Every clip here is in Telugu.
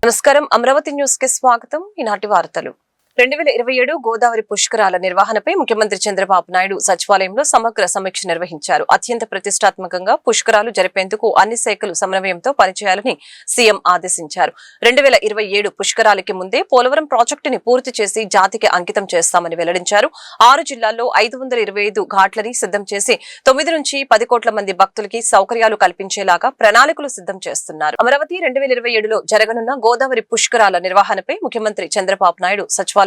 నమస్కారం అమరావతి న్యూస్ కి స్వాగతం. ఈనాటి వార్తలు 2027 గోదావరి పుష్కరాల నిర్వహణపై ముఖ్యమంత్రి చంద్రబాబు నాయుడు సచివాలయంలో సమగ్ర సమీక్ష నిర్వహించారు. అత్యంత ప్రతిష్టాత్మకంగా పుష్కరాలు జరిపేందుకు అన్ని శాఖలు సమన్వయంతో పనిచేయాలని సీఎం ఆదేశించారు. 2027 పుష్కరాలకి ముందే పోలవరం ప్రాజెక్టుని పూర్తి చేసి జాతికి అంకితం చేస్తామని వెల్లడించారు. 6 జిల్లాల్లో 525 ఘాట్లని సిద్ధం చేసి 9 నుంచి 10 కోట్ల మంది భక్తులకి సౌకర్యాలు కల్పించేలాగా ప్రణాళికలు సిద్ధం చేస్తున్నారు. అమరావతి 2027లో జరగనున్న గోదావరి పుష్కరాల నిర్వహణపై ముఖ్యమంత్రి చంద్రబాబు నాయుడు సచివాలయంలో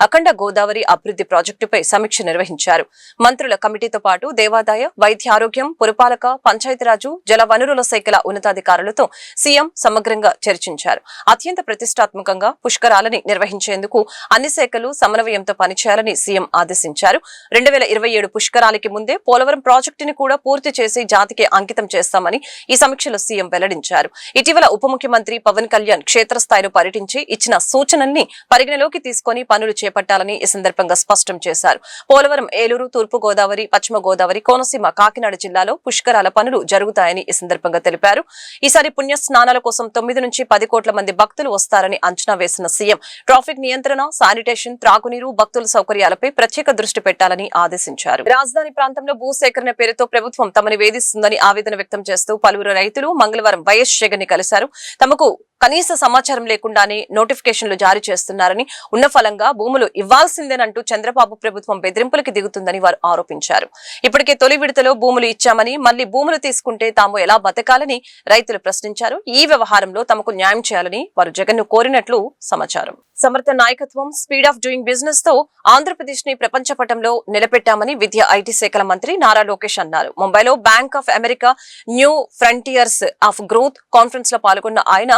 అఖండ గోదావరి అభివృద్ధి ప్రాజెక్టుపై సమీక్ష నిర్వహించారు. మంత్రుల కమిటీతో పాటు దేవాదాయ, వైద్య ఆరోగ్యం, పురపాలక, పంచాయతీరాజు, జల వనరుల శాఖల ఉన్నతాధికారులతో సీఎం సమగ్రంగా చర్చించారు. అత్యంత ప్రతిష్టాత్మకంగా పుష్కరాలని నిర్వహించేందుకు అన్ని శాఖలు సమన్వయంతో పనిచేయాలని సీఎం ఆదేశించారు. 2027 పుష్కరాలకి ముందే పోలవరం ప్రాజెక్టుని కూడా పూర్తి చేసి జాతికి అంకితం చేస్తామని ఈ సమీక్షలో సీఎం వెల్లడించారు. ఇటీవల ఉప ముఖ్యమంత్రి పవన్ కళ్యాణ్ క్షేత్రస్థాయిలో పర్యటించి ఇచ్చిన సూచనల్ని పరిగణలోకి తీసుకుని పనులు చేపట్టాలని ఈ సందర్భంగా స్పష్టం చేశారు. పోలవరం, ఏలూరు, తూర్పు గోదావరి, పశ్చిమ గోదావరి, కోనసీమ, కాకినాడ జిల్లాలో పుష్కరాల పనులు జరుగుతాయని ఈ సందర్భంగా తెలిపారు. ఈసారి పుణ్య స్నానాల కోసం 9 నుంచి 10 కోట్ల మంది భక్తులు వస్తారని అంచనా వేసిన సీఎం ట్రాఫిక్ నియంత్రణ, శానిటేషన్, త్రాగునీరు, భక్తుల సౌకర్యాలపై ప్రత్యేక దృష్టి పెట్టాలని ఆదేశించారు. రాజధాని ప్రాంతంలో భూసేకరణ పేరుతో ప్రభుత్వం తమని వేధిస్తుందని ఆవేదన వ్యక్తం చేస్తూ పలువురు రైతులు మంగళవారం వైఎస్ జగన్ ని కలిశారు. తమకు కనీస సమాచారం లేకుండానే నోటిఫికేషన్లు జారీ చేస్తున్నారని, ఉన్న ఫలంగా భూములు ఇవ్వాల్సిందేనంటూ చంద్రబాబు ప్రభుత్వం బెదిరింపులకి దిగుతుందని వారు ఆరోపించారు. ఇప్పటికే తొలి విడతలో భూములు ఇచ్చామని మళ్లీ భూములు తీసుకుంటే తాము ఎలా బతకాలని రైతులు ప్రశ్నించారు. ఈ వ్యవహారంలో తమకు న్యాయం చేయాలని వారు జగన్ ను కోరినట్లు సమాచారం. సమర్థ నాయకత్వం, స్పీడ్ ఆఫ్ డూయింగ్ బిజినెస్ తో ఆంధ్రప్రదేశ్ ని ప్రపంచ పటంలో నిలబెట్టామని విద్యా, ఐటీ శాఖల మంత్రి నారా లోకేష్ అన్నారు. ముంబైలో bank of America new frontiers of growth conference లో పాల్గొన్న ఆయన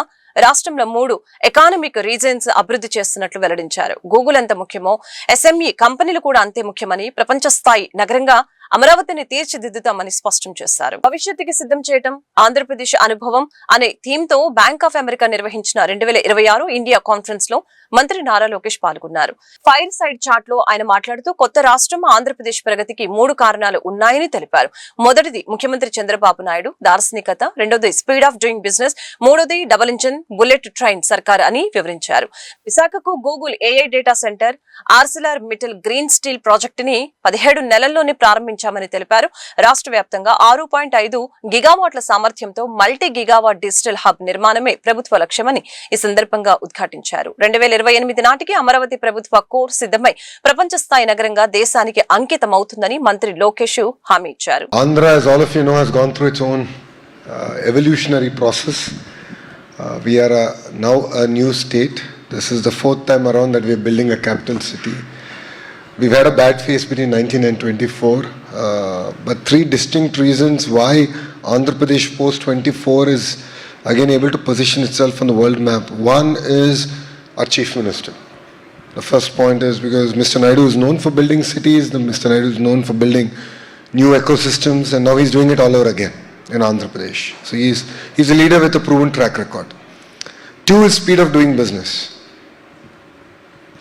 రాష్ట్రంలో 3 ఎకానమిక్ రీజన్స్ అభివృద్ధి చేస్తున్నట్లు వెల్లడించారు. గూగుల్ ఎంత ముఖ్యమో ఎస్ఎంఈ కంపెనీలు కూడా అంతే ముఖ్యమని, ప్రపంచ స్థాయి నగరంగా అమరావతిని తీర్చిదిద్దుతామని స్పష్టం చేశారు. భవిష్యత్తుకి సిద్ధం చేయడం, ఆంధ్రప్రదేశ్ అనుభవం అనే థీమ్ తో బ్యాంక్ ఆఫ్ అమెరికా నిర్వహించిన 2026 ఇండియా కాన్ఫరెన్స్ లో మంత్రి నారా లోకేష్ పాల్గొన్నారు. ఫైర్ సైడ్ చాట్ లో ఆయన మాట్లాడుతూ కొత్త రాష్ట్రం ఆంధ్రప్రదేశ్ ప్రగతికి 3 కారణాలు ఉన్నాయని తెలిపారు. మొదటిది ముఖ్యమంత్రి చంద్రబాబు నాయుడు దార్శనికత, రెండోది స్పీడ్ ఆఫ్ డూయింగ్ బిజినెస్, మూడోది డబుల్ ఇంజిన్ బుల్లెట్ ట్రైన్ సర్కార్ అని వివరించారు. విశాఖకు Google AI data centre, Arcelor Mittal green steel project ని 17 నెలల్లోనే ప్రారంభించామని తెలిపారు. రాష్ట్ర వ్యాప్తంగా 6.5 గిగావాట్ల సామర్థ్యంతో మల్టీ గిగావాట్ డిజిటల్ హబ్ నిర్మాణమే ప్రభుత్వ లక్ష్యమని ఈ సందర్భంగా ఉద్ఘాటించారు. 2028 నాటికి అమరావతి ప్రభుత్వ కోర్ సిద్ధమై ప్రపంచ స్థాయి నగరంగా దేశానికి అంకితమవుతుందని మంత్రి లోకేష్ హామీ ఇచ్చారు. Andhra, as all of you know, has gone through its own evolutionary process. We are now a new state. This is the 4th time around that we are building a capital city. We've had a bad phase between 19 and 24, but 3 distinct reasons why Andhra Pradesh post 24 is again able to position itself on the world map. One is our Chief Minister. The first point is because Mr. Naidu is known for building cities, Mr. Naidu is known for building new ecosystems, and now he's doing it all over again in Andhra Pradesh. So he's a leader with a proven track record. 2 is speed of doing business.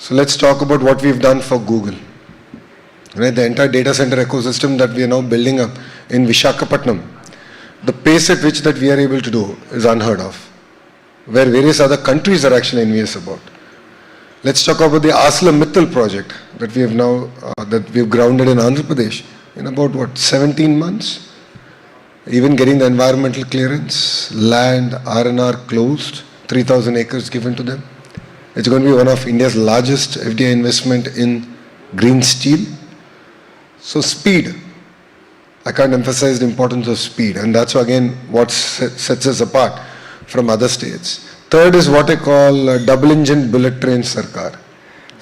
So let's talk about what we've done for Google. Right, the entire data center ecosystem that we are now building up in Visakhapatnam, the pace at which that we are able to do is unheard of, where various other countries are actually envious about. Let's talk about the ArcelorMittal project that we have now that we've grounded in Andhra Pradesh in about 17 months. Even getting the environmental clearance, land, R&R closed, 3,000 acres given to them. It's going to be one of India's largest FDI investment in green steel. So speed, I can't emphasize the importance of speed, and that's again what sets us apart from other states. Third is what I call double engine bullet train sarkar.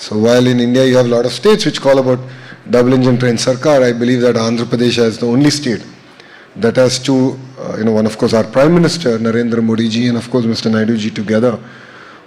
So while in India you have a lot of states which call about double engine train sarkar, I believe that Andhra Pradesh is the only state that has two, one of course our Prime Minister Narendra Modi ji and of course Mr. Naidu ji together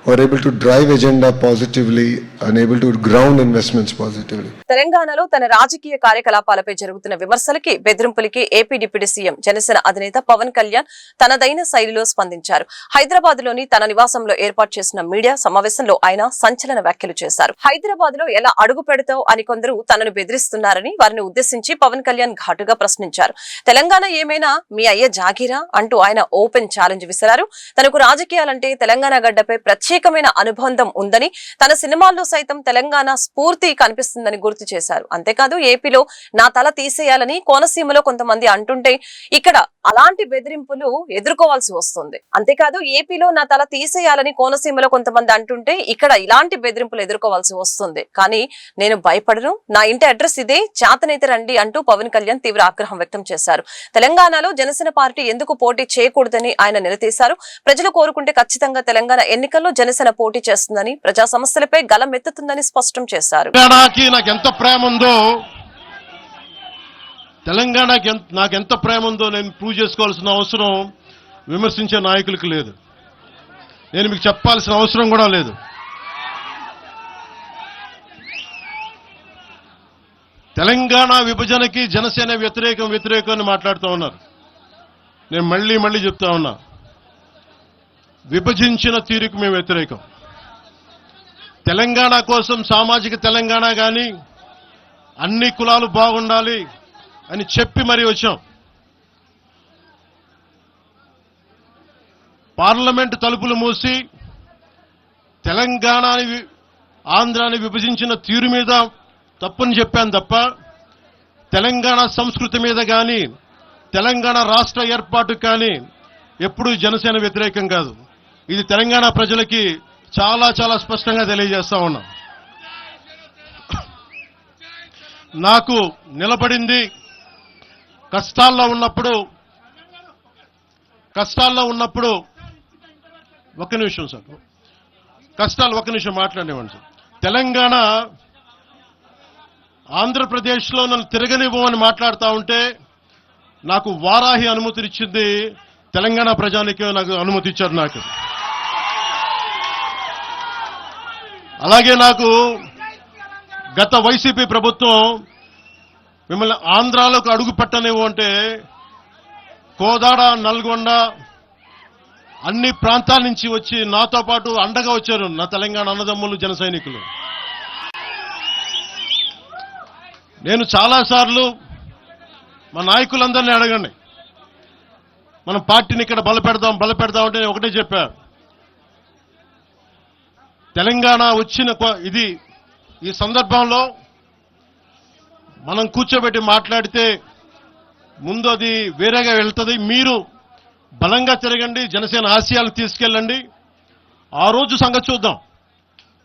who are able to drive agenda positively and able to ground investments positively. తెలంగాణలో తన రాజకీయ కార్యకలాపాలపై జరుగుతున్న విమర్శలకి బెదిరింపులకి ఏపీ డిప్యూటీ సీఎం జనసేన అధినేత పవన్ కళ్యాణ్ తనదైన శైలిలో స్పందించారు. హైదరాబాద్ లోని తన నివాసంలో ఏర్పాటు చేసిన మీడియా సమావేశంలో ఆయన సంచలన వ్యాఖ్యలు చేశారు. హైదరాబాద్ లో ఎలా అడుగు పెడతావు అని కొందరు తనను బెదిరిస్తున్నారని వారిని ఉద్దేశించి పవన్ కళ్యాణ్ ఘాటుగా ప్రశ్నించారు. తెలంగాణ ఏమైనా మీ అయ్య జాగీరా అంటూ ఆయన ఓపెన్ ఛాలెంజ్ విసిరారు. తనకు రాజకీయాలంటే తెలంగాణ గడ్డపై ప్రత్యేకమైన అనుబంధం ఉందని, తన సినిమాల్లో సైతం తెలంగాణ స్ఫూర్తి కనిపిస్తుందని గుర్తు చేశారు. అంతేకాదు ఏపీలో నా తల తీసేయాలని కోనసీమలో కొంతమంది అంటుంటే ఇక్కడ అలాంటి బెదిరింపులు ఎదుర్కోవాల్సి వస్తుంది. అంతేకాదు ఏపీలో నా తల తీసేయాలని కోనసీమలో కొంతమంది అంటుంటే ఇక్కడ ఇలాంటి బెదిరింపులు ఎదుర్కోవాల్సి వస్తుంది. కానీ నేను భయపడను, నా ఇంటి అడ్రస్ ఇదే, చేతనైతే రండి అంటూ పవన్ కళ్యాణ్ తీవ్ర ఆగ్రహం వ్యక్తం చేశారు. తెలంగాణలో జనసేన పార్టీ ఎందుకు పోటీ చేయకూడదని ఆయన నిలదీశారు. ప్రజలు కోరుకుంటే ఖచ్చితంగా తెలంగాణ ఎన్నికల్లో జనసేన పోటీ చేస్తుందని, ప్రజా సమస్యలపై గలమెత్తుతుందని స్పష్టం చేశారు. తెలంగాణకి నాకెంత ప్రేమ ఉందో నేను ప్రూవ్ చేసుకోవాల్సిన అవసరం విమర్శించే నాయకులకు లేదు. నేను మీకు చెప్పాల్సిన అవసరం కూడా లేదు. తెలంగాణ విభజనకి జనసేన వ్యతిరేకం అని మాట్లాడుతూ ఉన్నారు. నేను మళ్ళీ చెప్తా ఉన్నా, విభజించిన తీరుకు మేము వ్యతిరేకం. తెలంగాణ కోసం సామాజిక తెలంగాణ కానీ అన్ని కులాలు బాగుండాలి అని చెప్పి మరీ వచ్చాం. పార్లమెంటు తలుపులు మూసి తెలంగాణని ఆంధ్రాని విభజించిన తీరు మీద తప్పుని చెప్పాను తప్ప తెలంగాణ సంస్కృతి మీద కానీ తెలంగాణ రాష్ట్ర ఏర్పాటు కానీ ఎప్పుడూ జనసేన వ్యతిరేకం కాదు. ఇది తెలంగాణ ప్రజలకి చాలా స్పష్టంగా తెలియజేస్తా ఉన్నాం. నాకు నిలబడింది కష్టాల్లో ఉన్నప్పుడు ఒక్క నిమిషం సార్, ఒక్క నిమిషం మాట్లాడేవాడి సార్. తెలంగాణ ఆంధ్రప్రదేశ్లో నన్ను తిరగనివ్వమని మాట్లాడుతూ ఉంటే నాకు వారాహి అనుమతినిచ్చింది తెలంగాణ ప్రజానికి, నాకు అనుమతి ఇచ్చారు. నాకు అలాగే నాకు గత వైసీపీ ప్రభుత్వం మిమ్మల్ని ఆంధ్రాలోకి అడుగు పెట్టనివ్వు అంటే కోదాడ, నల్గొండ అన్ని ప్రాంతాల నుంచి వచ్చి నాతో పాటు అండగా వచ్చారు నా తెలంగాణ అన్నదమ్ములు, జన సైనికులు. నేను చాలాసార్లు మా నాయకులందరినీ అడగండి, మనం పార్టీని ఇక్కడ బలపెడదాం అంటే నేను ఒకటే చెప్పా, తెలంగాణ వచ్చిన ఈ సందర్భంలో మనం కూర్చోబెట్టి మాట్లాడితే ముందు అది వేరేగా వెళ్తుంది. మీరు బలంగా తిరగండి, జనసేన ఆశయాలు తీసుకెళ్ళండి, ఆ రోజు సంగతి చూద్దాం,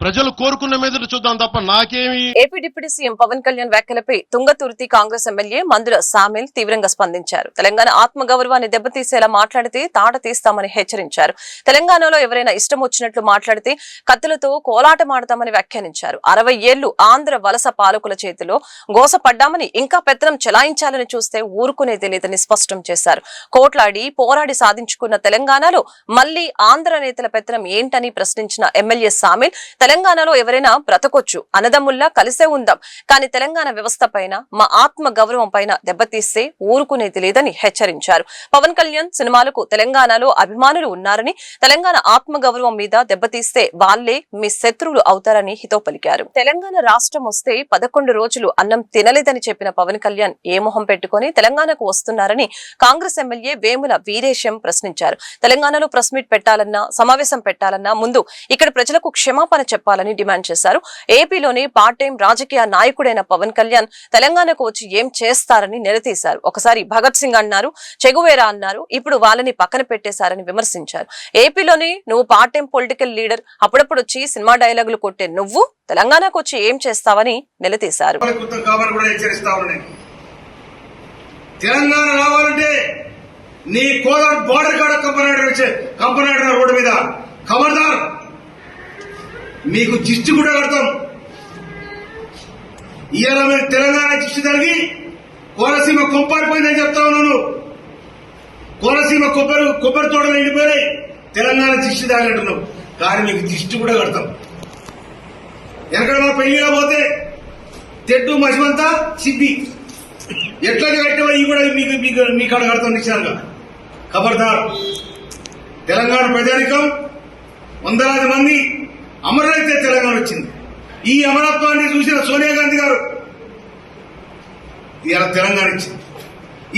ప్రజలు కోరుకున్న మీద చూద్దాం తప్ప నాకేమి. AP deputy CM Pawan Kalyan వ్యాఖ్యలపై తుంగతుర్తి కాంగ్రెస్ ఎమ్మెల్యే మందుల సామిల్ తీవ్రంగా స్పందించారు. తెలంగాణ ఆత్మగౌరవాన్ని దెబ్బతీసేలా మాట్లాడితే తాట తీస్తామని హెచ్చరించారు. తెలంగాణలో ఎవరైనా ఇష్టం వచ్చినట్లు మాట్లాడితే కత్తులతో కోలాటమాడతామని వ్యాఖ్యానించారు. 60 ఏళ్లు ఆంధ్ర వలస పాలకుల చేతిలో గోసపడ్డామని, ఇంకా పెత్తనం చెలాయించాలని చూస్తే ఊరుకునేది లేదని స్పష్టం చేశారు. కోట్లాడి పోరాడి సాధించుకున్న తెలంగాణలో మళ్లీ ఆంధ్ర నేతల పెత్తనం ఏంటని ప్రశ్నించిన ఎమ్మెల్యే సామిల్, తెలంగాణలో ఎవరైనా బ్రతకొచ్చు, అన్నదమ్ముల్లా కలిసే ఉందాం, కానీ తెలంగాణ వ్యవస్థ పైన, మా ఆత్మ గౌరవం పైన దెబ్బతీస్తే ఊరుకునేది లేదని హెచ్చరించారు. పవన్ కళ్యాణ్ సినిమాలకు తెలంగాణలో అభిమానులు ఉన్నారని, తెలంగాణ ఆత్మ గౌరవం మీద దెబ్బతీస్తే వాళ్లే మీ శత్రువులు అవుతారని హితో పలికారు. తెలంగాణ రాష్ట్రం వస్తే 11 రోజులు అన్నం తినలేదని చెప్పిన పవన్ కళ్యాణ్ ఏ మొహం పెట్టుకుని తెలంగాణకు వస్తున్నారని కాంగ్రెస్ ఎమ్మెల్యే వేముల వీరేశం ప్రశ్నించారు. తెలంగాణలో ప్రెస్ మీట్ పెట్టాలన్నా, సమావేశం పెట్టాలన్నా ముందు ఇక్కడ ప్రజలకు క్షమాపణ చెప్పాలని డిమాండ్ చేశారు. ఏపీలోని పార్ట్ టైం రాజకీయ నాయకుడైన పవన్ కళ్యాణ్ తెలంగాణకు వచ్చి ఏం చేస్తారని నిలదీశారు. ఒకసారి భగత్ సింగ్ అన్నారు, చెగువేరా అన్నారు, ఇప్పుడు వాళ్ళని పక్కన పెట్టేశారని విమర్శించారు. ఏపీలోని నువ్వు పార్ట్ టైం పొలిటికల్ లీడర్, అప్పుడప్పుడు వచ్చి సినిమా డైలాగులు కొట్టే నువ్వు తెలంగాణకు వచ్చి ఏం చేస్తావని నిలదీశారు. తెలంగాణ రావాలంటే నీ కోదాడు బోర్డర్ కాడ కంపనాడు రోడ్డు మీద ఖబర్దార్, మీకు దిష్టి కూడా కడతాం. ఇవాళ మీరు తెలంగాణ దిష్టి జరిగి కోనసీమ కొప్పారిపోయిందని చెప్తా ఉన్నాను. కోనసీమ కొబ్బరి తోటలు ఎండిపోయినాయి, తెలంగాణ దిష్టి తాగినట్టున్నావు. కానీ మీకు దిష్టి కూడా కడతాం. వెనకడ మా పెళ్లిగా పోతే తెడ్డు మసిమంతా సిద్ధి ఎట్లా కట్టావో ఇవి కూడా మీ కాడ కడతాం నిశ్చయంగా. ఖబర్దార్. తెలంగాణ ప్రజానికం వందలాది మంది అమరులైతే తెలంగాణ వచ్చింది. ఈ అమరత్వాన్ని చూసిన సోనియా గాంధీ గారు ఇలా తెలంగాణ ఇచ్చింది.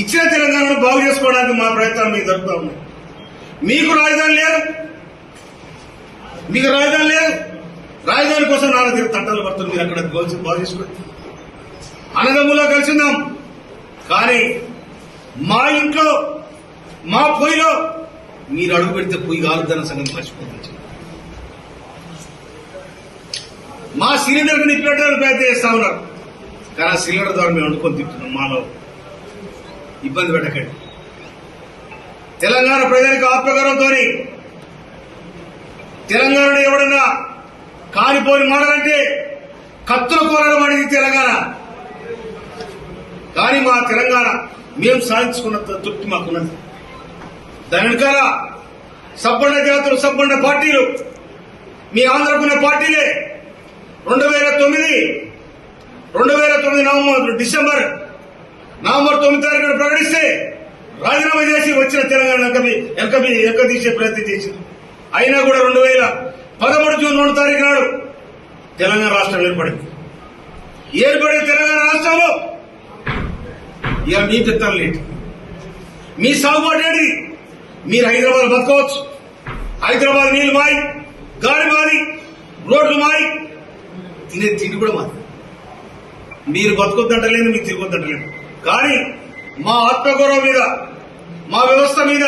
ఇచ్చిన తెలంగాణను బాగు చేసుకోవడానికి మా ప్రయత్నాలు మీకు జరుగుతూ ఉన్నాయి. మీకు రాజధాని లేదు, రాజధాని కోసం నాలుగు తట్టాలు పడుతుంది. మీరు అక్కడ బాగు చేసుకోండి. అన్నదమ్ములో కలిసిందాం. కానీ మా ఇంట్లో మా పొయ్యిలో మీరు అడుగు పెడితే పొయ్యి కాలుద్దన్న సంగతి మర్చిపోతుంది. మా సిలిండర్ నిప్పెట్టడానికి ప్రయత్నం చేస్తా ఉన్నారు. కానీ ఆ సిలిండర్ ద్వారా మేము వండుకొని తింటున్నాం. మాలో ఇబ్బంది పెట్టకండి. తెలంగాణ ప్రజలకు ఆత్మగౌరవంతో తెలంగాణలో ఎవడన్నా కానిపోని మాటలంటే కత్తుల కోరడం అనేది తెలంగాణ. కానీ మా తెలంగాణ మేము సాధించుకున్న తృప్తి మాకున్నది. దాని వెనకాల సబ్బండ జాతులు, సబ్బండ పార్టీలు, మీ ఆంధ్రకున్న పార్టీలే 2009 డిసెంబర్ 9 తారీఖున ప్రకటిస్తే రాజీనామా చేసి వచ్చిన తెలంగాణ వెనక తీసే ప్రయత్నం చేసింది. అయినా కూడా 2013 జూన్ 2 తారీఖు నాడు తెలంగాణ రాష్ట్రం ఏర్పడింది. ఏర్పడిన తెలంగాణ రాష్ట్రంలో ఇక మీ పెత్తనం లేటి, మీ సాగుబాటు ఏంటి? మీరు హైదరాబాద్ బతకవచ్చు. హైదరాబాద్ నీళ్లు మాయి, గాలి మాది, రోడ్లు మాయి, తినే తిండి కూడా మాది. మీరు బతుకొద్దంటలేదు, మీకు తిరగొద్దంటలేదు. కానీ మా ఆత్మగౌరవం మీద, మా వ్యవస్థ మీద.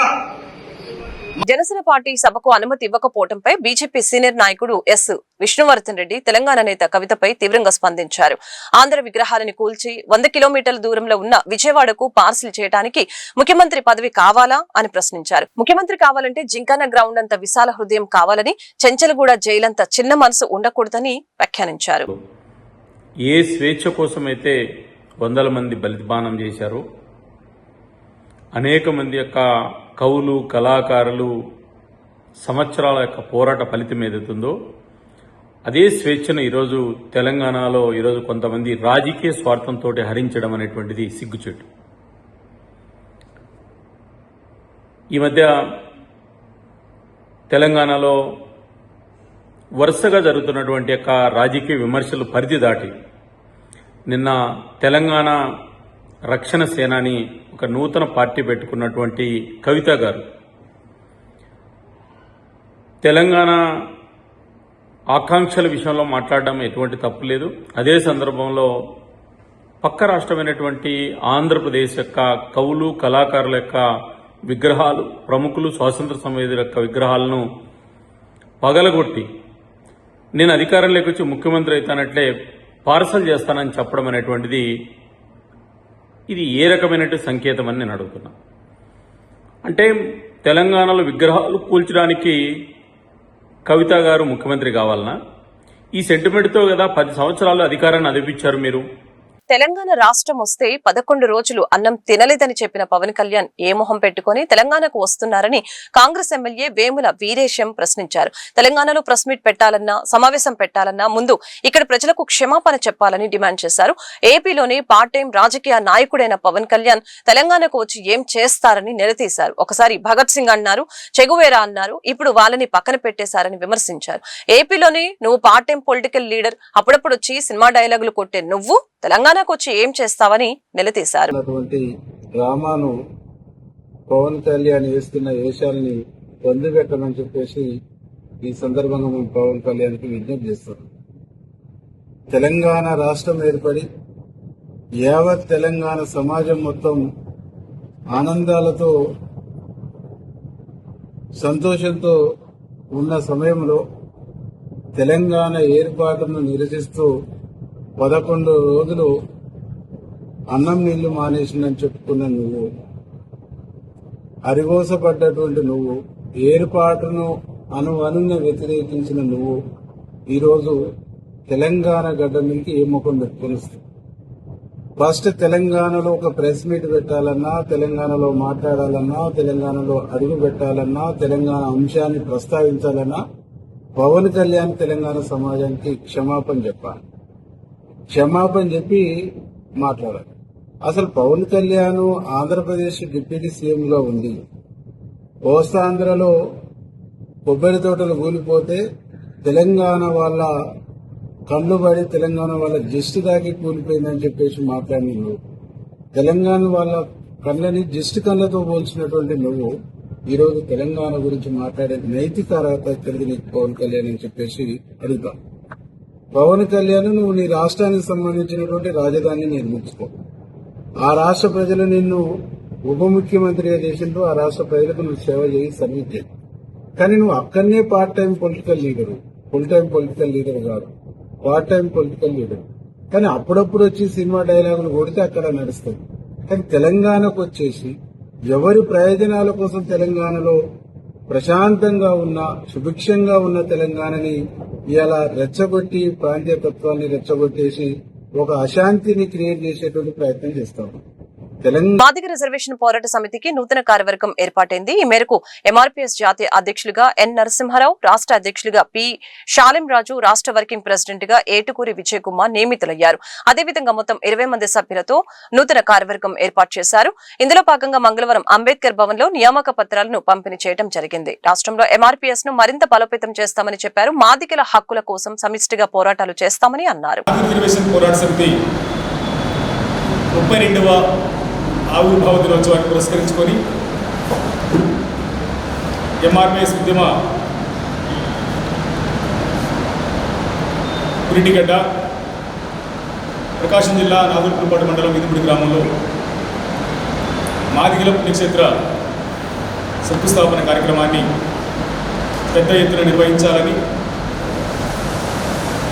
జనసేన పార్టీ సభకు అనుమతి ఇవ్వకపోవడంపై బీజేపీ సీనియర్ నాయకుడు ఎస్ విష్ణువర్ధన్ రెడ్డి తెలంగాణ నేత కవితపై తీవ్రంగా స్పందించారు. ఆంధ్ర విగ్రహాలను కూల్చి 100 కిలోమీటర్ల దూరంలో ఉన్న విజయవాడకు పార్సిల్ చేయడానికి ముఖ్యమంత్రి పదవి కావాలా అని ప్రశ్నించారు. ముఖ్యమంత్రి కావాలంటే జింకానా గ్రౌండ్ అంత విశాల హృదయం కావాలని, చెంచలగూడ జైలంత చిన్న మనసు ఉండకూడదని వ్యాఖ్యానించారు. ఏ స్వేచ్ఛ కోసమైతే వందల మంది బలిదానం చేశారు, అనేక మంది యొక్క కవులు, కళాకారులు సంవత్సరాల యొక్క పోరాట ఫలితం ఏదైతుందో అదే స్వేచ్ఛను ఈరోజు తెలంగాణలో ఈరోజు కొంతమంది రాజకీయ స్వార్థంతో హరించడం అనేటువంటిది సిగ్గుచేటు. ఈ మధ్య తెలంగాణలో వరుసగా జరుగుతున్నటువంటి యొక్క రాజకీయ విమర్శలు పరిధి దాటి నిన్న తెలంగాణ రక్షణ సేనాని ఒక నూతన పార్టీ పెట్టుకున్నటువంటి కవిత గారు తెలంగాణ ఆకాంక్షల విషయంలో మాట్లాడడం ఎటువంటి తప్పు లేదు. అదే సందర్భంలో పక్క రాష్ట్రమైనటువంటి ఆంధ్రప్రదేశ్ యొక్క కవులు, కళాకారుల యొక్క విగ్రహాలు, ప్రముఖులు, స్వాతంత్ర సమరయోధుల యొక్క విగ్రహాలను పగలగొట్టి నేను అధికారంలోకి వచ్చి ముఖ్యమంత్రి అవుతానట్లే పార్సల్ చేస్తానని చెప్పడం అనేటువంటిది ఇది ఏ రకమైనటువంటి సంకేతం అని నేను అడుగుతున్నా. అంటే తెలంగాణలో విగ్రహాలు కూల్చడానికి కవిత గారు ముఖ్యమంత్రి కావాలనా? ఈ సెంటిమెంట్తో కదా 10 సంవత్సరాలు అధికారాన్ని అదిపించారు మీరు. తెలంగాణ రాష్ట్రం వస్తే 11 రోజులు అన్నం తినలేదని చెప్పిన పవన్ కళ్యాణ్ ఏ మొహం పెట్టుకుని తెలంగాణకు వస్తున్నారని కాంగ్రెస్ ఎమ్మెల్యే వేముల వీరేశం ప్రశ్నించారు. తెలంగాణలో ప్రెస్ మీట్ పెట్టాలన్నా, సమావేశం పెట్టాలన్నా ముందు ఇక్కడ ప్రజలకు క్షమాపణ చెప్పాలని డిమాండ్ చేశారు. ఏపీలోని పార్ట్ టైం రాజకీయ నాయకుడైన పవన్ కళ్యాణ్ తెలంగాణకు వచ్చి ఏం చేస్తారని నిలదీశారు. ఒకసారి భగత్ సింగ్ అన్నారు, చెగువేరా అన్నారు, ఇప్పుడు వాళ్ళని పక్కన పెట్టేశారని విమర్శించారు. ఏపీలోని నువ్వు పార్ట్ టైం పొలిటికల్ లీడర్, అప్పుడప్పుడు వచ్చి సినిమా డైలాగులు కొట్టే నువ్వు తెలంగాణకు వచ్చి ఏం చేస్తావని నిలదీశారు. డ్రామాను పవన్ కళ్యాణ్ వేస్తున్న వేషాలని పొందుపెట్టమని చెప్పేసి ఈ సందర్భంగా మేము పవన్ కళ్యాణ్కి విజ్ఞప్తి చేస్తాం. తెలంగాణ రాష్ట్రం ఏర్పడి యావత్ తెలంగాణ సమాజం మొత్తం ఆనందాలతో, సంతోషంతో ఉన్న సమయంలో తెలంగాణ ఏర్పాటును నిరసిస్తూ 11 రోజులు అన్నం నీళ్లు మానేసిందని చెప్పుకున్న నువ్వు, అరిగోసపడ్డటువంటి నువ్వు, ఏర్పాటును అనువనున్న వ్యతిరేకించిన నువ్వు ఈరోజు తెలంగాణ గడ్డ మీదకి ఏ ముఖం పెట్టుకుని వస్తావు? ఫస్ట్ తెలంగాణలో ఒక ప్రెస్ మీట్ పెట్టాలన్నా, తెలంగాణలో మాట్లాడాలన్నా, తెలంగాణలో అడుగు పెట్టాలన్నా, తెలంగాణ అంశాన్ని ప్రస్తావించాలన్నా పవన్ కళ్యాణ్ తెలంగాణ సమాజానికి క్షమాపణ చెప్పాలి. క్షమాపణ చెప్పి మాట్లాడాలి. అసలు పవన్ కళ్యాణ్ ఆంధ్రప్రదేశ్ డిప్యూటీ సీఎంగా ఉంది. కోస్తాంధ్రలో కొబ్బరి తోటలు కూలిపోతే తెలంగాణ వాళ్ళ కళ్ళు పడి తెలంగాణ వాళ్ళ దిష్టి దాకి కూలిపోయిందని చెప్పేసి మాట్లాడి నువ్వు తెలంగాణ వాళ్ళ కళ్ళని దిష్టి కళ్ళతో పోల్చినటువంటి నువ్వు ఈరోజు తెలంగాణ గురించి మాట్లాడే నైతిక అర్హత కలిగి నీకు పవన్ కళ్యాణ్ అని చెప్పేసి అడుగుతాం. పవన్ కళ్యాణ్ నువ్వు నీ రాష్ట్రానికి సంబంధించినటువంటి రాజధానిని నిర్మించుకో. ఆ రాష్ట్ర ప్రజలు నిన్ను ఉప ముఖ్యమంత్రిగా చేసిండ్రు. ఆ రాష్ట్ర ప్రజలకు నువ్వు సేవ చేసి సర్వీస్ చేయి. కానీ నువ్వు అక్కడనే part time political leader, full time political leader కాదు, పార్ట్ టైం పొలిటికల్ లీడర్. కానీ అప్పుడప్పుడు వచ్చి సినిమా డైలాగులు కొడితే అక్కడ నడుస్తుంది. కానీ తెలంగాణకు వచ్చేసి ఎవరి ప్రయోజనాల కోసం తెలంగాణలో ప్రశాంతంగా ఉన్న సుభిక్షంగా ఉన్న తెలంగాణని ఇలా రెచ్చగొట్టి ప్రాంతీయతత్వాన్ని రెచ్చగొట్టేసి ఒక అశాంతిని క్రియేట్ చేసేటువంటి ప్రయత్నం చేస్తాం. మాదిగ రిజర్వేషన్ పోరాట సమితికి నూతన కార్యవర్గం ఏర్పాటైంది. ఈ మేరకు ఎంఆర్పీఎస్ జాతీయ అధ్యక్షులుగా ఎన్ నరసింహారావు, రాష్ట్ర అధ్యక్షులుగా పి షాలిం రాజు, రాష్ట్ర వర్కింగ్ ప్రెసిడెంట్ గా ఏటుకూరి విజయ్ కుమార్ నియమితులయ్యారు. అదేవిధంగా మొత్తం 20 మంది సభ్యులతో నూతన కార్యవర్గం ఏర్పాటు చేశారు. ఇందులో భాగంగా మంగళవారం అంబేద్కర్ భవన్ లో నియామక పత్రాలను పంపిణీ చేయడం జరిగింది. రాష్ట్రంలో ఎంఆర్పీఎస్ ను మరింత బలోపేతం చేస్తామని చెప్పారు. మాదిగల హక్కుల కోసం సమిష్టిగా పోరాటాలు చేస్తామని అన్నారు. ఆవిర్భావ దినోత్సవాన్ని పురస్కరించుకొని ఎంఆర్పీఎస్ ఉద్యమ పురిటిగడ్డ ప్రకాశం జిల్లా నాగులపూడిపాడు మండలం విదుపుడి గ్రామంలో మాదిగల పుణ్యక్షేత్ర శంకుస్థాపన కార్యక్రమాన్ని పెద్ద ఎత్తున నిర్వహించాలని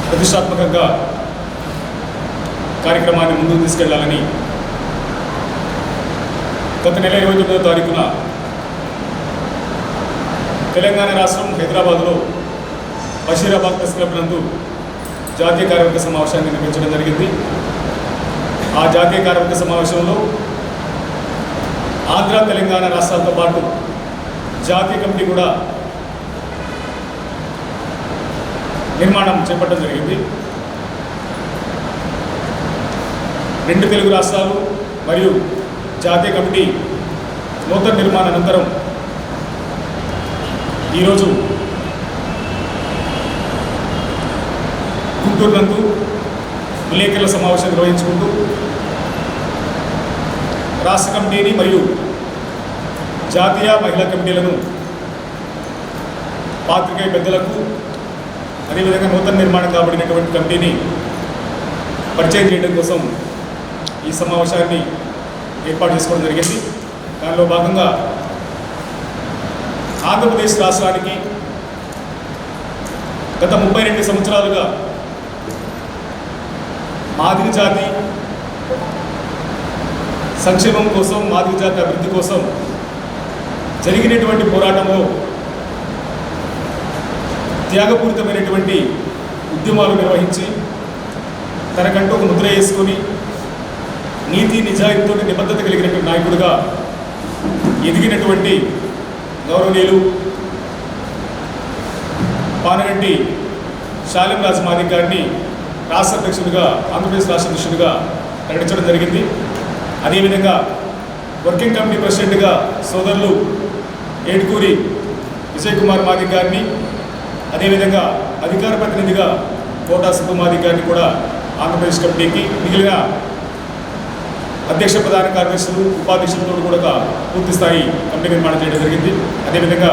ప్రతిష్టాత్మకంగా కార్యక్రమాన్ని ముందుకు తీసుకెళ్లాలని గత నెల 29వ తారీఖున తెలంగాణ రాష్ట్రం హైదరాబాద్లో బషీరాబాద్ ప్రెస్ క్లబ్ నందు జాతీయ కార్యవర్గ సమావేశాన్ని నిర్వహించడం జరిగింది. ఆ జాతీయ కార్యవర్గ సమావేశంలో ఆంధ్ర తెలంగాణ రాష్ట్రాలతో పాటు జాతీయ కమిటీ కూడా నిర్మాణం చేపట్టడం జరిగింది. 2 తెలుగు రాష్ట్రాలు మరియు జాతీయ కమిటీ నూతన నిర్మాణ అనంతరం ఈరోజు గుంటూరు నందు విలేకరుల సమావేశం నిర్వహించుకుంటూ రాష్ట్ర కమిటీని మరియు జాతీయ మహిళా కమిటీలను పాత్రికేయ పెద్దలకు అదేవిధంగా నూతన నిర్మాణం కాబడినటువంటి కమిటీని పరిచయం చేయడం కోసం ఈ సమావేశాన్ని ఏర్పాటు చేసుకోవడం జరిగింది. దానిలో భాగంగా ఆంధ్రప్రదేశ్ రాష్ట్రానికి గత 32 సంవత్సరాలుగా మాదిగ జాతి సంక్షేమం కోసం, మాదిగ జాతి అభివృద్ధి కోసం జరిగినటువంటి పోరాటంలో త్యాగపూరితమైనటువంటి ఉద్యమాలు నిర్వహించి తనకంటూ ఒక ముద్ర వేసుకొని నీతి నిజాయితీతో నిబద్ధత కలిగినటువంటి నాయకుడిగా ఎదిగినటువంటి గౌరవనీయులు పానగంటి షాలిం రాజు మాదిగ గారిని రాష్ట్ర అధ్యక్షుడిగా, ఆంధ్రప్రదేశ్ రాష్ట్ర అధ్యక్షుడిగా ప్రకటించడం జరిగింది. అదేవిధంగా వర్కింగ్ కమిటీ ప్రెసిడెంట్గా సోదరులు ఏటుకూరి విజయ్ కుమార్ మాదిగ గారిని, అదేవిధంగా అధికార ప్రతినిధిగా కోటా సిద్ధు మాదిగ గారిని కూడా ఆంధ్రప్రదేశ్ కమిటీకి, మిగిలిన అధ్యక్ష ప్రధాన కార్యదర్శులు, ఉపాధ్యక్షులతో కూడా పూర్తి స్థాయి కమిటీ నిర్మాణం చేయడం జరిగింది. అదేవిధంగా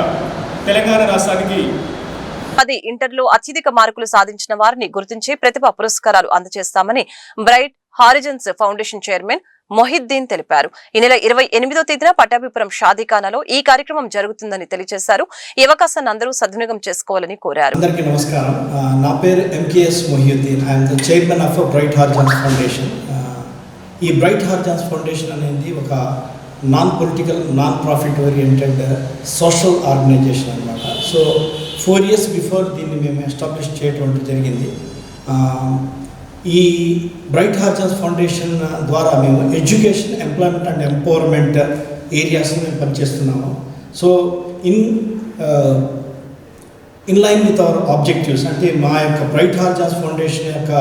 తెలంగాణ రాష్ట్రానికి 10 ఇంటర్లో అత్యధిక మార్కులు సాధించిన వారిని గుర్తించి ప్రతిభా పురస్కారాలు అందజేస్తామని Bright Horizons Foundation chairman Mohiddin తెలిపారు. ఈ నెల 28వ తేదీన పట్టాభిపురం షాదీఖానాలో ఈ కార్యక్రమం జరుగుతుందని తెలియజేశారు. ఈ అవకాశాన్ని అందరూ సద్వినియోగం చేసుకోవాలని కోరారు. అందరికీ నమస్కారం. నా పేరు MKS Mohiddin. I'm the chairman of Bright Horizons Foundation. ఈ బ్రైట్ హారిజన్స్ ఫౌండేషన్ అనేది ఒక non political, non profit oriented social organisation అన్నమాట. సో 4 years బిఫోర్ దీన్ని మేము ఎస్టాబ్లిష్ చేయడం జరిగింది. ఈ బ్రైట్ హారిజన్స్ ఫౌండేషన్ ద్వారా మేము ఎడ్యుకేషన్, ఎంప్లాయ్మెంట్ అండ్ ఎంపవర్మెంట్ ఏరియాస్ని మేము పనిచేస్తున్నాము. So in in line with our objectives, అంటే మా యొక్క బ్రైట్ హార్జన్స్ ఫౌండేషన్ యొక్క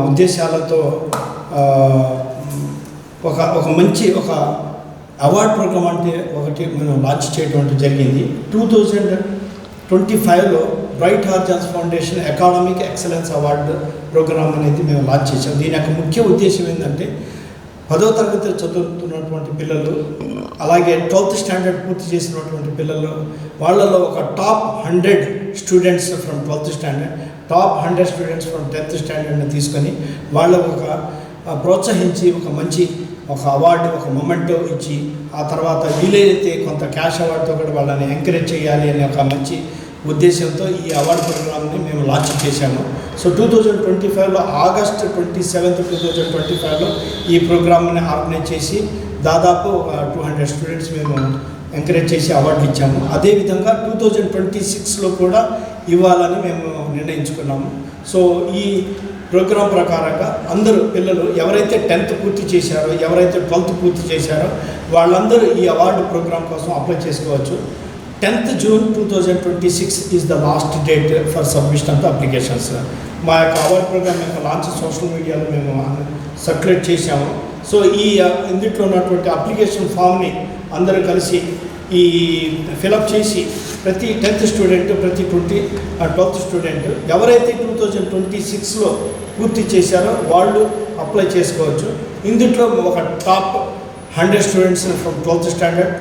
ఉద్దేశాలతో ఒక మంచి అవార్డ్ ప్రోగ్రామ్ అంటే ఒకటి మనం లాంచ్ చేయడం జరిగింది. 2025లో bright horizons foundation academic excellence award programme అనేది మేము లాంచ్ చేసాం. దీని యొక్క ముఖ్య ఉద్దేశం ఏంటంటే 10వ తరగతి చదువుతున్నటువంటి పిల్లలు, అలాగే 12th స్టాండర్డ్ పూర్తి చేసినటువంటి పిల్లలు, వాళ్ళలో ఒక top 100 students from 12th standard, top 100 students from 10th స్టాండర్డ్ని తీసుకొని వాళ్ళకు ప్రోత్సహించి ఒక అవార్డు, ఒక మొమెంటో ఇచ్చి, ఆ తర్వాత వీలైతే కొంత క్యాష్ అవార్డుతో కూడా వాళ్ళని ఎంకరేజ్ చేయాలి అనే ఒక మంచి ఉద్దేశంతో ఈ అవార్డు ప్రోగ్రామ్ని మేము లాంచ్ చేశాము. సో 2025లో ఆగస్ట్ 27, 2025లో ఈ ప్రోగ్రామ్ని ఆర్గనైజ్ చేసి దాదాపు 200 స్టూడెంట్స్ మేము ఎంకరేజ్ చేసి అవార్డులు ఇచ్చాము. అదేవిధంగా 2026లో కూడా ఇవ్వాలని మేము నిర్ణయించుకున్నాము. సో ఈ ప్రోగ్రాం ప్రకారంగా అందరూ పిల్లలు ఎవరైతే 10th పూర్తి చేశారో, ఎవరైతే 12th పూర్తి చేశారో వాళ్ళందరూ ఈ అవార్డు ప్రోగ్రాం కోసం అప్లై చేసుకోవచ్చు. 10th June 2026 is the last date for submission of the applications. మా యొక్క అవార్డు ప్రోగ్రామ్ యొక్క లాంచ్ సోషల్ మీడియాలో మేము సర్క్యులేట్ చేశాము. సో ఇందులో ఉన్నటువంటి అప్లికేషన్ ఫామ్ని అందరూ కలిసి ఈ ఫిలప్ చేసి ప్రతి 10th స్టూడెంట్, ప్రతి 12th స్టూడెంట్ ఎవరైతే 2026లో పూర్తి చేశారో వాళ్ళు అప్లై చేసుకోవచ్చు. ఇందులో ఒక top 100 students from 12th standard,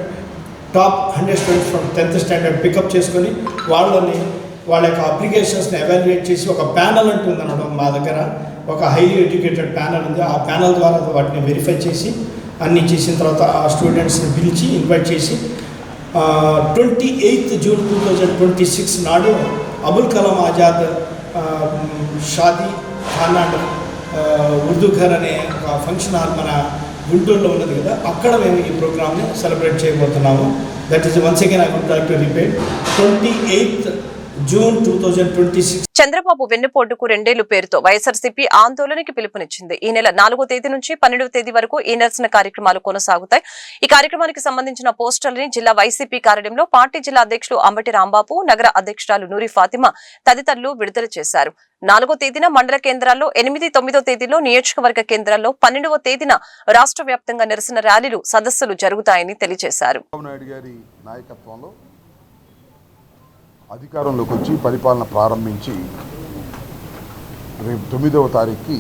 top 100 students from 10th standard pick up చేసుకొని వాళ్ళ యొక్క అప్లికేషన్స్ని ఎవాల్యుయేట్ చేసి ఒక ప్యానల్ అంటుందన్నమాట. మా దగ్గర ఒక హైలీ ఎడ్యుకేటెడ్ ప్యానల్ ఉంది. ఆ ప్యానల్ ద్వారా వాటిని వెరిఫై చేసి అన్నీ చేసిన తర్వాత ఆ స్టూడెంట్స్ని పిలిచి ఇన్వైట్ చేసి 28th June 2026 నాడు అబుల్ కలాం ఆజాద్ షాదీ ఖానాడ్ ఉర్దూ ఘర్ అనే ఒక ఫంక్షన్ హాల్ మన గుంటూరులో ఉన్నది కదా, అక్కడ మేము ఈ ప్రోగ్రామ్ని సెలబ్రేట్ చేయబోతున్నాము. That is once again I would like to repeat 28th June 2026. Chandrababu వెన్నుపోటుకు 2 ఏళ్లు పేరుతో వైఎస్ఆర్సీపీ ఆందోళనకి పిలుపునిచ్చింది. ఈ నెల 4వ తేదీ నుంచి 12వ తేదీ వరకు ఈ నిరసన కార్యక్రమాలు కొనసాగుతాయి. ఈ కార్యక్రమానికి సంబంధించిన పోస్టర్లని జిల్లా వైసీపీ కార్యాలయంలో పార్టీ జిల్లా అధ్యక్షులు అంబటి రాంబాబు, నగర అధ్యక్షురాలు నూరి ఫాతిమా తదితరులు విడుదల చేశారు. 4వ తేదీన మండల కేంద్రాల్లో, 8, 9వ తేదీలో నియోజకవర్గ కేంద్రాల్లో, 12వ తేదీన రాష్ట్ర వ్యాప్తంగా నిరసన ర్యాలీలు, సదస్సులు జరుగుతాయని తెలియజేశారు. అధికారంలోకి వచ్చి పరిపాలన ప్రారంభించి రేపు 9వ తారీఖుకి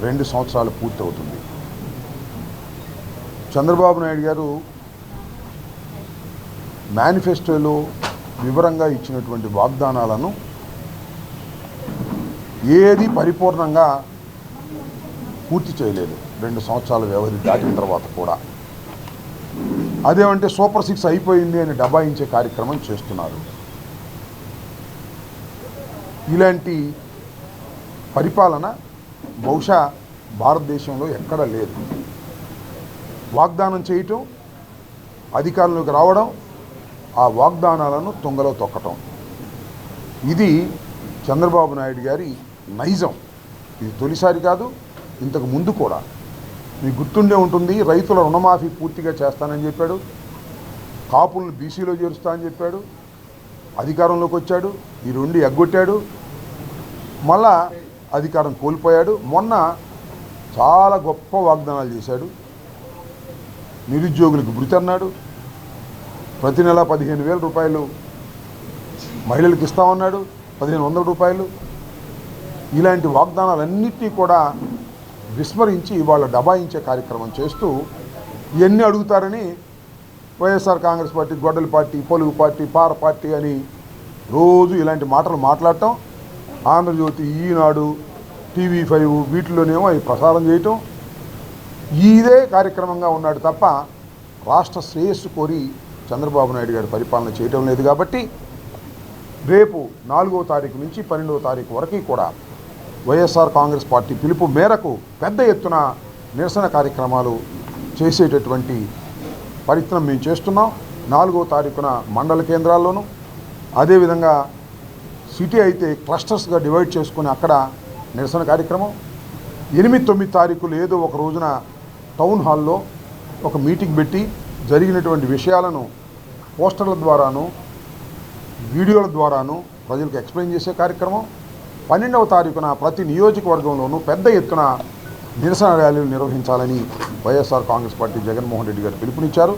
2 సంవత్సరాలు పూర్తవుతుంది. చంద్రబాబు నాయుడు గారు మేనిఫెస్టోలో వివరంగా ఇచ్చినటువంటి వాగ్దానాలను ఏది పరిపూర్ణంగా పూర్తి చేయలేదు 2 సంవత్సరాల వ్యవధి దాటిన తర్వాత కూడా. అదేమంటే సూపర్ 6 అయిపోయింది అని డబాయించే కార్యక్రమం చేస్తున్నారు. ఇలాంటి పరిపాలన బహుశా భారతదేశంలో ఎక్కడా లేదు. వాగ్దానం చేయటం, అధికారంలోకి రావడం, ఆ వాగ్దానాలను తుంగలో తొక్కటం, ఇది చంద్రబాబు నాయుడు గారి నైజం. ఇది తొలిసారి కాదు, ఇంతకు ముందు కూడా. మీకు గుర్తుండే ఉంటుంది, రైతుల రుణమాఫీ పూర్తిగా చేస్తానని చెప్పాడు, కాపులను బీసీలో చేరుస్తా అని చెప్పాడు, అధికారంలోకి వచ్చాడు, ఈ 2 ఎగ్గొట్టాడు, మళ్ళా అధికారం కోల్పోయాడు. మొన్న చాలా గొప్ప వాగ్దానాలు చేశాడు. నిరుద్యోగులకు భృతి అన్నాడు, ప్రతి నెల 15,000 రూపాయలు మహిళలకు ఇస్తామన్నాడు, 1,500 రూపాయలు. ఇలాంటి వాగ్దానాలన్నింటినీ కూడా విస్మరించి ఇవాళ డబాయించే కార్యక్రమం చేస్తూ ఇవన్నీ అడుగుతారని వైఎస్ఆర్ కాంగ్రెస్ పార్టీ, గొడ్డలి పార్టీ, పొలుగు పార్టీ, పార పార్టీ అని రోజు ఇలాంటి మాటలు మాట్లాడటం, ఆంధ్రజ్యోతి, ఈనాడు, TV5 వీటిలోనేమో అవి ప్రసారం చేయటం, ఇదే కార్యక్రమంగా ఉన్నాడు తప్ప రాష్ట్ర శ్రేయస్సు కోరి చంద్రబాబు నాయుడు గారి పరిపాలన చేయటం లేదు. కాబట్టి రేపు 4వ తారీఖు నుంచి 12వ తారీఖు వరకు కూడా వైఎస్ఆర్ కాంగ్రెస్ పార్టీ పిలుపు మేరకు పెద్ద ఎత్తున నిరసన కార్యక్రమాలు చేసేటటువంటి ప్రయత్నం మేము చేస్తున్నాం. 4వ తారీఖున మండల కేంద్రాల్లోనూ, అదేవిధంగా సిటీ అయితే క్లస్టర్స్గా డివైడ్ చేసుకుని అక్కడ నిరసన కార్యక్రమం, 8, 9 తారీఖులు ఏదో ఒక రోజున టౌన్ హాల్లో ఒక మీటింగ్ పెట్టి జరిగినటువంటి విషయాలను పోస్టర్ల ద్వారాను, వీడియోల ద్వారాను ప్రజలకు ఎక్స్ప్లెయిన్ చేసే కార్యక్రమం. 12వ తారీఖున ప్రతి నియోజకవర్గంలోనూ పెద్ద ఎత్తున నిరసన ర్యాలీలు నిర్వహించాలని వైఎస్ఆర్ కాంగ్రెస్ పార్టీ జగన్మోహన్ రెడ్డి గారు పిలుపునిచ్చారు.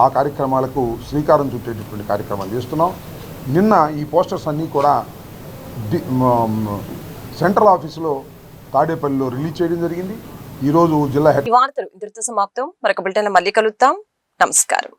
ఆ కార్యక్రమాలకు శ్రీకారం చుట్టేటటువంటి కార్యక్రమాలు చేస్తున్నాం. నిన్న ఈ పోస్టర్స్ అన్నీ కూడా సెంట్రల్ ఆఫీసులో తాడేపల్లిలో రిలీజ్ చేయడం జరిగింది. ఈరోజు జిల్లా ఈ వార్తలు ఇంతటితో సమాప్తం. మరొక బులెటిన్లో మళ్ళీ కలుద్దాం. నమస్కారం.